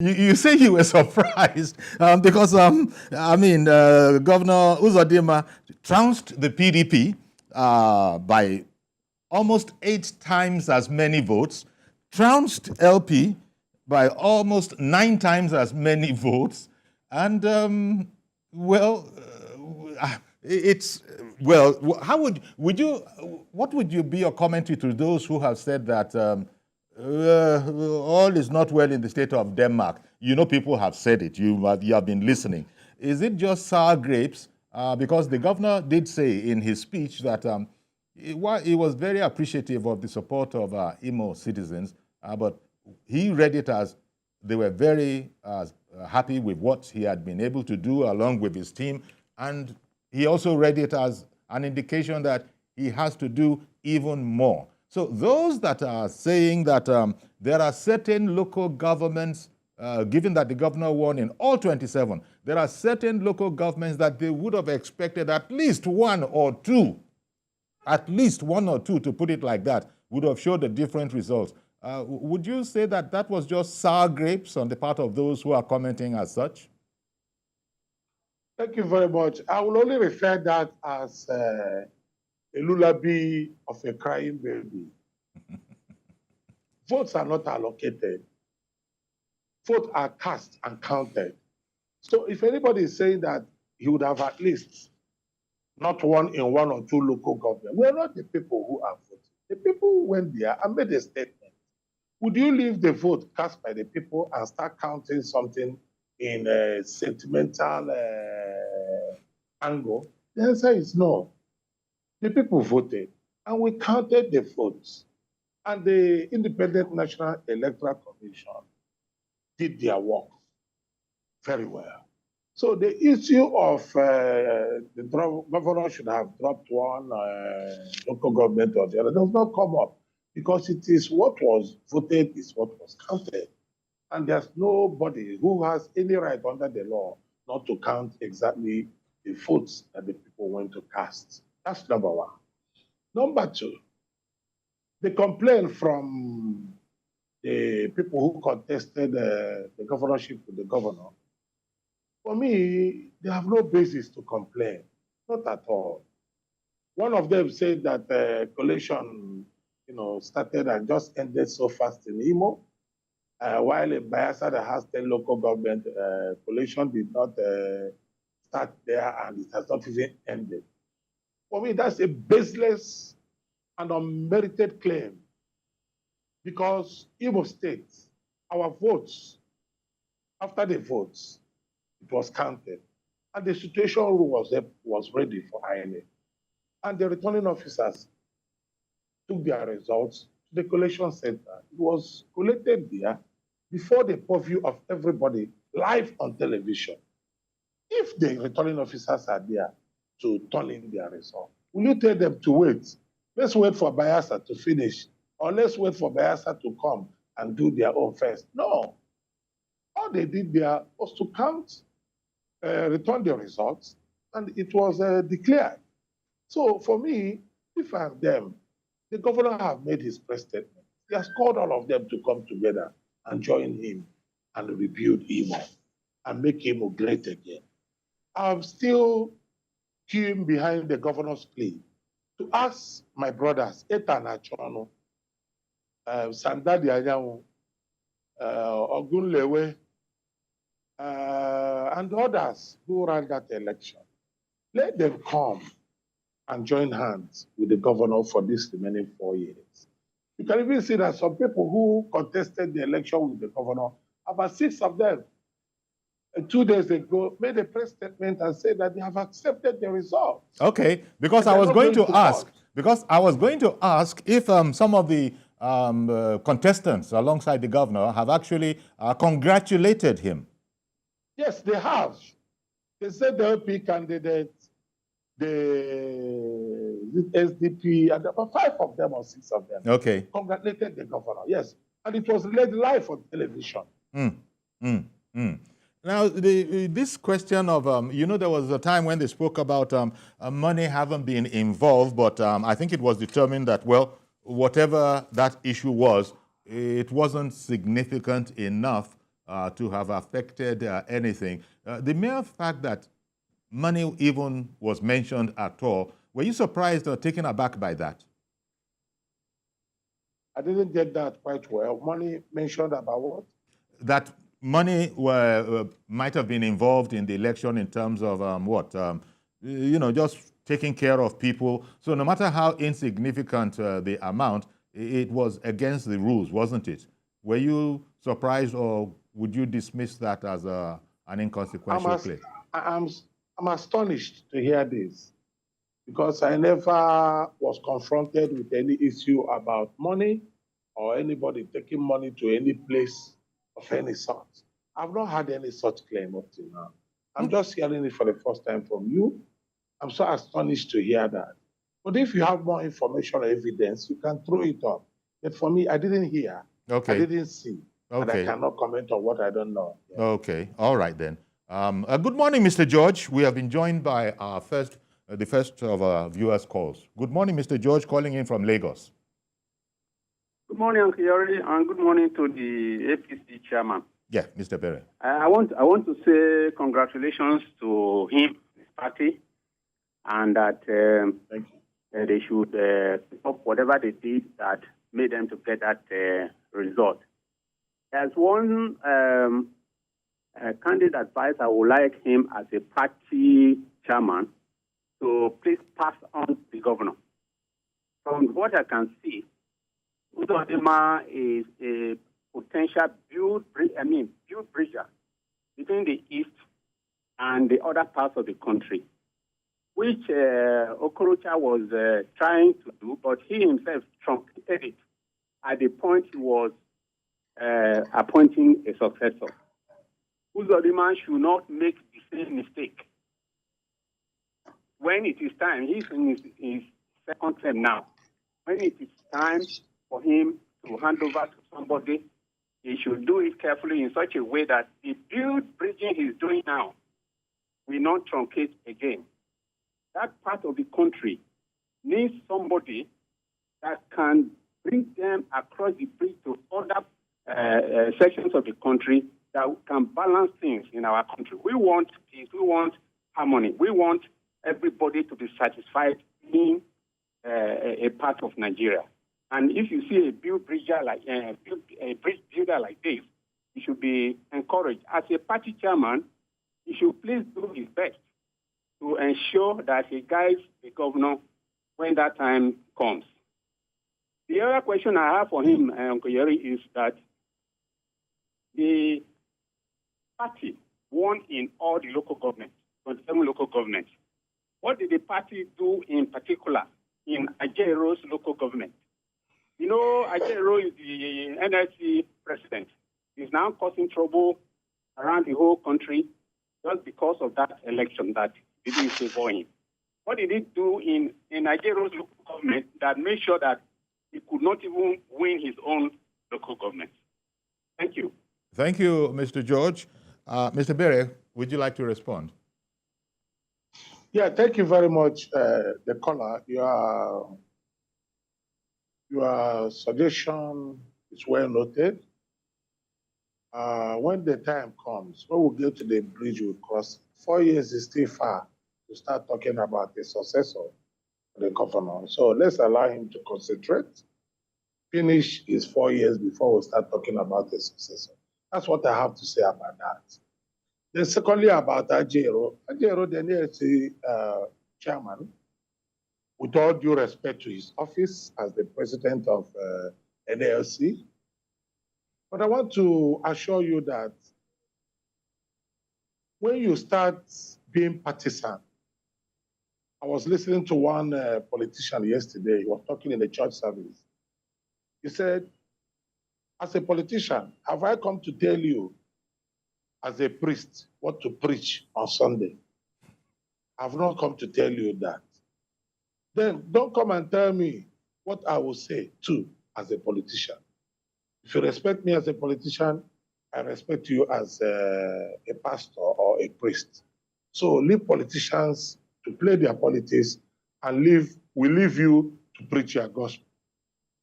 You say you were surprised because, Governor Uzodimma trounced the PDP by almost 8 times as many votes, trounced LP by almost 9 times as many votes, and what would you be your commentary to those who have said that all is not well in the state of Denmark? You know, people have said it. You have been listening. Is it just sour grapes? Because the governor did say in his speech that he was very appreciative of the support of Imo citizens, but he read it as they were very happy with what he had been able to do along with his team, and he also read it as an indication that he has to do even more. So those that are saying that there are certain local governments, given that the governor won in all 27, there are certain local governments that they would have expected at least one or two, to put it like that, would have showed the different results. Would you say that that was just sour grapes on the part of those who are commenting as such? Thank you very much. I will only refer that as a lullaby of a crying baby. Votes are not allocated. Votes are cast and counted. So if anybody is saying that he would have at least not won in 1 or 2 local governments, we are not the people who are voting. The people who went there and made a statement. Would you leave the vote cast by the people and start counting something in a sentimental angle? The answer is no. The people voted, and we counted the votes. And the Independent National Electoral Commission did their work very well. So the issue of the governor should have dropped one local government or the other does not come up, because it is what was voted is what was counted. And there's nobody who has any right under the law not to count exactly the votes that the people went to cast. That's number one. Number two, the complaint from the people who contested the governorship with the governor, for me, they have no basis to complain, not at all. One of them said that the collation, started and just ended so fast in Imo, while in Bayelsa that has 10 local government, collation did not start there and it has not even ended. For me, that's a baseless and unmerited claim, because Imo State, our votes, after the votes, it was counted, and the situation was ready for INA. And the returning officers took their results to the collation center. It was collated there before the purview of everybody, live on television. If the returning officers are there to turn in their result, will you tell them to wait? Let's wait for Bayelsa to finish, or let's wait for Bayelsa to come and do their own first. No. All they did there was to count, return the results, and it was declared. So for me, if I'm them, the governor have made his press statement. He has called all of them to come together and join him and rebuild Imo and make Imo great again. I'm still queuing behind the governor's plea to ask my brothers, Ethan Achono, Sandadi Anyanwu, Ogunlewe, and others who ran that election. Let them come and join hands with the governor for this remaining 4 years. You can even see that some people who contested the election with the governor, about 6 of them, 2 days ago, made a press statement and said that they have accepted the result. Okay, because I was going to ask if some of the contestants alongside the governor have actually congratulated him. Yes, they have. They said the LP candidate, the SDP, and about 5 of them or 6 of them, congratulated the governor. Yes, and it was led live on television. Now, this question of, there was a time when they spoke about money having been involved, but I think it was determined that, well, whatever that issue was, it wasn't significant enough to have affected anything. The mere fact that money even was mentioned at all, were you surprised or taken aback by that? I didn't get that quite well. Money mentioned about what? That money might have been involved in the election in terms of just taking care of people. So no matter how insignificant the amount, it was against the rules, wasn't it? Were you surprised, or would you dismiss that as an inconsequential play? I'm astonished to hear this, because I never was confronted with any issue about money or anybody taking money to any place of any sort. I've not had any such claim up to now. I'm just hearing it for the first time from you. I'm so astonished to hear that. But if you have more information or evidence, you can throw it up. But for me, I didn't hear. Okay. I didn't see. Okay. And I cannot comment on what I don't know. Yeah. Okay. All right then. Good morning, Mr. George. We have been joined by our the first of our viewers' calls. Good morning, Mr. George, calling in from Lagos. Good morning, Uncle Yori, and good morning to the APC chairman. Yeah, Mr. Ebere. I want to say congratulations to him, his party, and that they should stop whatever they did that made them to get that result. There's one candidate advisor I would like him as a party chairman to please pass on to the governor. From what I can see, Udodima is a potential build bridger between the East and the other parts of the country, which Okorocha was trying to do, but he himself truncated it at the point he was appointing a successor. Udodima should not make the same mistake. When it is time, he's in his second term now. When it is time for him to hand over to somebody, he should do it carefully in such a way that the bridging he's doing now will not truncate again. That part of the country needs somebody that can bring them across the bridge to other sections of the country that can balance things in our country. We want peace, we want harmony, we want everybody to be satisfied in a part of Nigeria. And if you see a bridge builder like this, he should be encouraged. As a party chairman, he should please do his best to ensure that he guides the governor when that time comes. The other question I have for him, Uncle Yeri, is that the party won in all the local governments, 27 local governments. What did the party do in particular in Ajaero's local government? You know, Ajaero is the NLC president. He's now causing trouble around the whole country just because of that election that didn't favor him. What did he do in Ajaero's local government that made sure that he could not even win his own local government? Thank you. Thank you, Mr. George. Mr. Ebere, would you like to respond? Yeah, thank you very much, the caller. Your suggestion is well noted. When the time comes, when we get to the bridge we cross, 4 years is still far to start talking about the successor of the governor. So let's allow him to concentrate, finish his 4 years before we start talking about the successor. That's what I have to say about that. Then secondly, about Ajaero, the NLC chairman, with all due respect to his office as the president of NLC, but I want to assure you that when you start being partisan, I was listening to one politician yesterday. He was talking in the church service. He said, as a politician, have I come to tell you as a priest what to preach on Sunday? I've not come to tell you that. Then don't come and tell me what I will say too as a politician. If you respect me as a politician, I respect you as a pastor or a priest. So leave politicians to play their politics and we leave you to preach your gospel.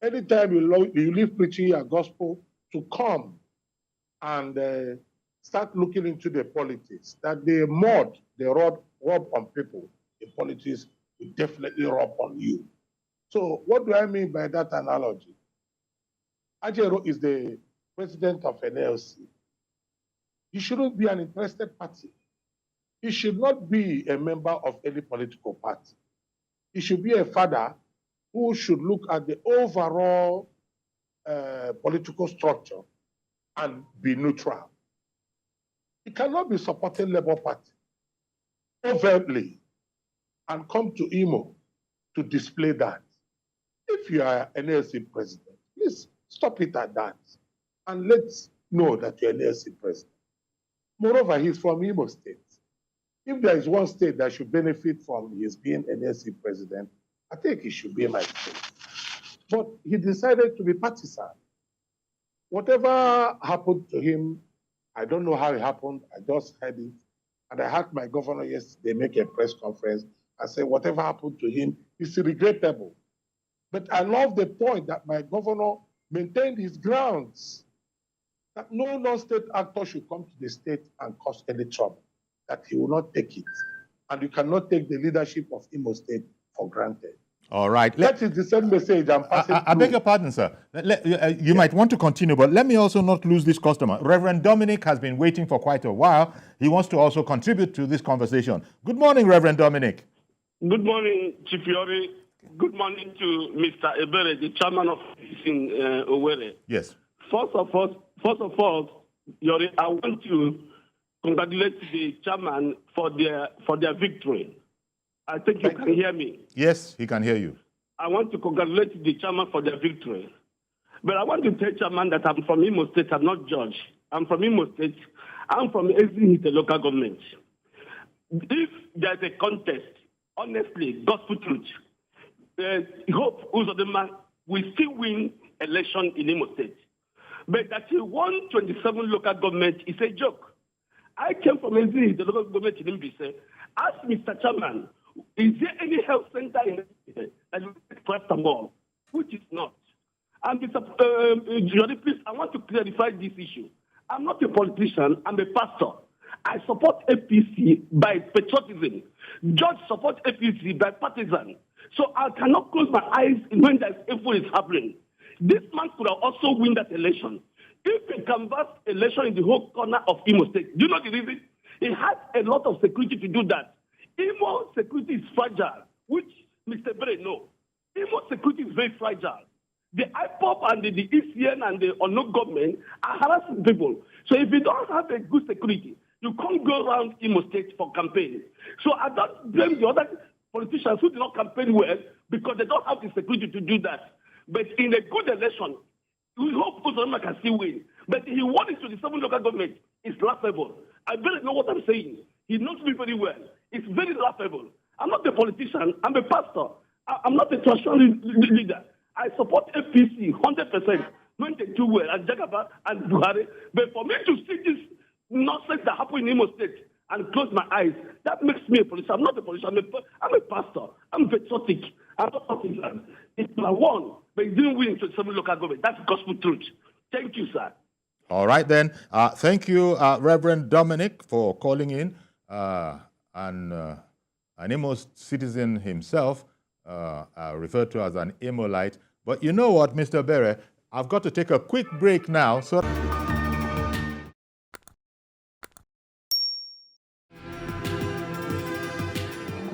Anytime you leave preaching your gospel, to come and start looking into the politics, that the rub on people, the politics will definitely rub on you. So what do I mean by that analogy? Ajaero is the president of NLC. He shouldn't be an interested party. He should not be a member of any political party. He should be a father who should look at the overall political structure and be neutral. He cannot be supporting Labour Party overtly and come to Imo to display that. If you are an NLC president, please stop it at that and let's know that you're an NLC president. Moreover, he's from Imo State. If there is one state that should benefit from his being an NLC president, I think it should be my state. But he decided to be partisan. Whatever happened to him, I don't know how it happened. I just heard it. And I had my governor yesterday make a press conference and say whatever happened to him is regrettable. But I love the point that my governor maintained his grounds, that no non-state actor should come to the state and cause any trouble, that he will not take it. And you cannot take the leadership of Imo State for granted. All right. That is the same message I'm passing I beg your pardon, sir. You might want to continue, but let me also not lose this customer. Reverend Dominic has been waiting for quite a while. He wants to also contribute to this conversation. Good morning, Reverend Dominic. Good morning, Chief Yori. Good morning to Mr. Ebere, the chairman of in Owerri. Yes. First of all, Yori, I want to congratulate the chairman for their victory. I think you can hear me. Yes, he can hear you. I want to congratulate the chairman for their victory. But I want to tell chairman that I'm from Imo State. I'm not judge. I'm from Imo State. I'm from Ezin, the local government. If there's a contest, honestly, gospel truth, Hope Uzodinma will still win election in Imo State. But that he won 27 local government is a joke. I came from Ezin, the local government in Mbise. Ask Mr. Chairman, is there any health center in that will first of all, which is not? And Mr. Jody, please, I want to clarify this issue. I'm not a politician, I'm a pastor. I support APC by patriotism. George supports APC by partisan. So I cannot close my eyes when that evil is happening. This man could have also win that election. If he canvassed election in the whole corner of Imo State, do you know the reason? He had a lot of security to do that. Imo security is fragile, which Mr. Ebere knows. Imo security is very fragile. The IPOP and the ECN and the unknown government are harassing people. So if you don't have a good security, you can't go around Imo State for campaign. So I don't blame the other politicians who did not campaign well because they don't have the security to do that. But in a good election, we hope Uzodinma can still win. But he won it to the 7 local government. It's laughable. I barely know what I'm saying. He knows me very well. It's very laughable. I'm not a politician. I'm a pastor. I'm not a traditional leader. I support APC 100% when they do well, and Jagaba and Buhari. But for me to see this nonsense that happened in Imo State and close my eyes, that makes me a politician. I'm not a politician. I'm a pastor. I'm patriotic. I'm not a partisan. It's my one, but he didn't win to 7 local government. That's gospel truth. Thank you, sir. All right, then. Thank you, Reverend Dominic, for calling in. And an Imo citizen himself, referred to as an Imolite. But you know what, Mr. Ebere? I've got to take a quick break now. So